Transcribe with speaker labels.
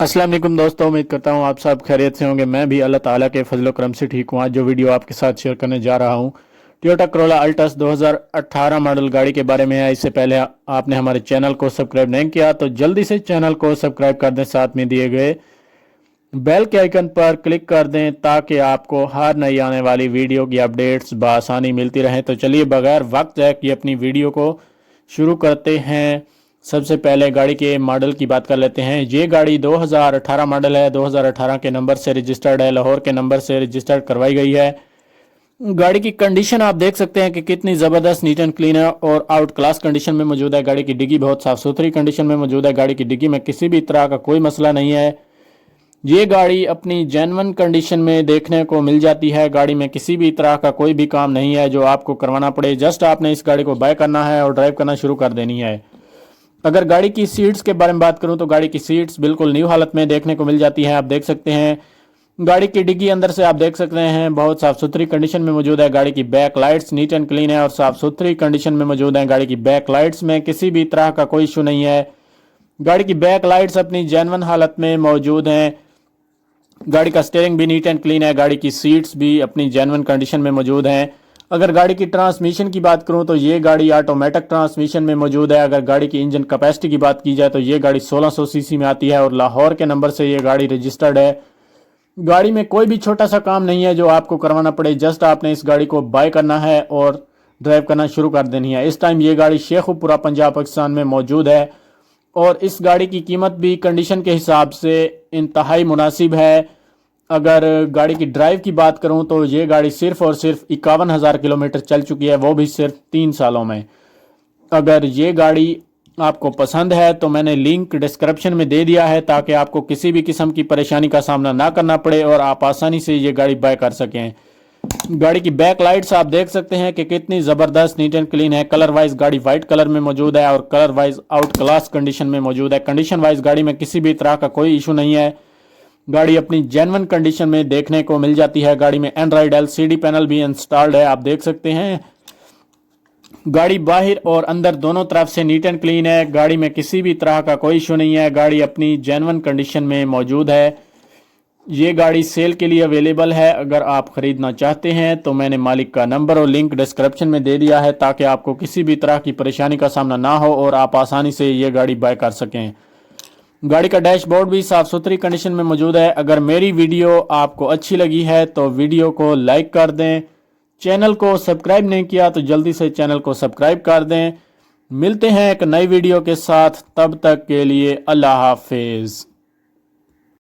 Speaker 1: अस्सलाम वालेकुम दोस्तों, उम्मीद करता हूँ आप सब खैरियत से होंगे। मैं भी अल्लाह ताला के फजल व करम से ठीक हूँ। आज जो वीडियो आपके साथ शेयर करने जा रहा हूँ टोयोटा करोला अल्टस 2018 मॉडल गाड़ी के बारे में है। इससे पहले आपने हमारे चैनल को सब्सक्राइब नहीं किया तो जल्दी से चैनल को सब्सक्राइब कर दें, साथ में दिए गए बेल के आइकन पर क्लिक कर दें ताकि आपको हर नई आने वाली वीडियो की अपडेट्स बआसानी मिलती रहें। तो चलिए बगैर वक्त ज़ाया किए अपनी वीडियो को शुरू करते हैं। सबसे पहले गाड़ी के मॉडल की बात कर लेते हैं। ये गाड़ी 2018 मॉडल है, 2018 के नंबर से रजिस्टर्ड है, लाहौर के नंबर से रजिस्टर्ड करवाई गई है। गाड़ी की कंडीशन आप देख सकते हैं कि कितनी ज़बरदस्त, नीट एंड क्लीन है और आउट क्लास कंडीशन में मौजूद है। गाड़ी की डिग्गी बहुत साफ़ सुथरी कंडीशन में मौजूद है। गाड़ी की डिग्गी में किसी भी तरह का कोई मसला नहीं है। ये गाड़ी अपनी जेन्युइन कंडीशन में देखने को मिल जाती है। गाड़ी में किसी भी तरह का कोई भी काम नहीं है जो आपको करवाना पड़े। जस्ट आपने इस गाड़ी को बाय करना है और ड्राइव करना शुरू कर देनी है। अगर गाड़ी की सीट्स के बारे में बात करूं तो गाड़ी की सीट्स बिल्कुल न्यू हालत में देखने को मिल जाती हैं। आप देख सकते हैं गाड़ी की डिग्गी अंदर से आप देख सकते हैं बहुत साफ सुथरी कंडीशन में मौजूद है। गाड़ी की back lights neat and clean है और साफ सुथरी कंडीशन में मौजूद है। गाड़ी की बैक लाइट्स में किसी भी तरह का कोई इशू नहीं है। गाड़ी की बैक लाइट्स अपनी जेन्युइन हालत में मौजूद हैं। गाड़ी का स्टीयरिंग भी नीट एंड क्लीन है। गाड़ी की सीट्स भी अपनी जेन्युइन कंडीशन में मौजूद हैं। अगर गाड़ी की ट्रांसमिशन की बात करूं तो ये गाड़ी ऑटोमेटिक ट्रांसमिशन में मौजूद है। अगर गाड़ी की इंजन कैपेसिटी की बात की जाए तो ये गाड़ी 1600 सीसी में आती है और लाहौर के नंबर से ये गाड़ी रजिस्टर्ड है। गाड़ी में कोई भी छोटा सा काम नहीं है जो आपको करवाना पड़े। जस्ट आपने इस गाड़ी को बाय करना है और ड्राइव करना शुरू कर देनी है। इस टाइम ये गाड़ी शेखुपुरा पंजाब पाकिस्तान में मौजूद है और इस गाड़ी की कीमत भी कंडीशन के हिसाब से इंतहाई मुनासिब है। अगर गाड़ी की ड्राइव की बात करूं तो ये गाड़ी सिर्फ और सिर्फ 51,000 किलोमीटर चल चुकी है, वो भी सिर्फ 3 सालों में। अगर ये गाड़ी आपको पसंद है तो मैंने लिंक डिस्क्रिप्शन में दे दिया है ताकि आपको किसी भी किस्म की परेशानी का सामना ना करना पड़े और आप आसानी से ये गाड़ी बाय कर सकें। गाड़ी की बैक लाइट्स आप देख सकते हैं कि कितनी ज़बरदस्त नीट एंड क्लीन है। कलर वाइज गाड़ी वाइट कलर में मौजूद है और colour wise out class condition में मौजूद है। कंडीशन वाइज गाड़ी में किसी भी तरह का कोई इशू नहीं है। गाड़ी अपनी जेन्युइन कंडीशन में देखने को मिल जाती है। गाड़ी में एंड्रॉइड एलसीडी पैनल भी इंस्टॉल्ड है, आप देख सकते हैं। गाड़ी बाहर और अंदर दोनों तरफ से नीट एंड क्लीन है। गाड़ी में किसी भी तरह का कोई इशू नहीं है। गाड़ी अपनी जेन्युइन कंडीशन में मौजूद है। ये गाड़ी सेल के लिए अवेलेबल है। अगर आप खरीदना चाहते हैं तो मैंने मालिक का नंबर और लिंक डिस्क्रिप्शन में दे दिया है ताकि आपको किसी भी तरह की परेशानी का सामना ना हो और आप आसानी से ये गाड़ी बाय कर सकें। गाड़ी का डैशबोर्ड भी साफ सुथरी कंडीशन में मौजूद है। अगर मेरी वीडियो आपको अच्छी लगी है तो वीडियो को लाइक कर दें। चैनल को सब्सक्राइब नहीं किया तो जल्दी से चैनल को सब्सक्राइब कर दें। मिलते हैं एक नई वीडियो के साथ, तब तक के लिए अल्लाह हाफिज़।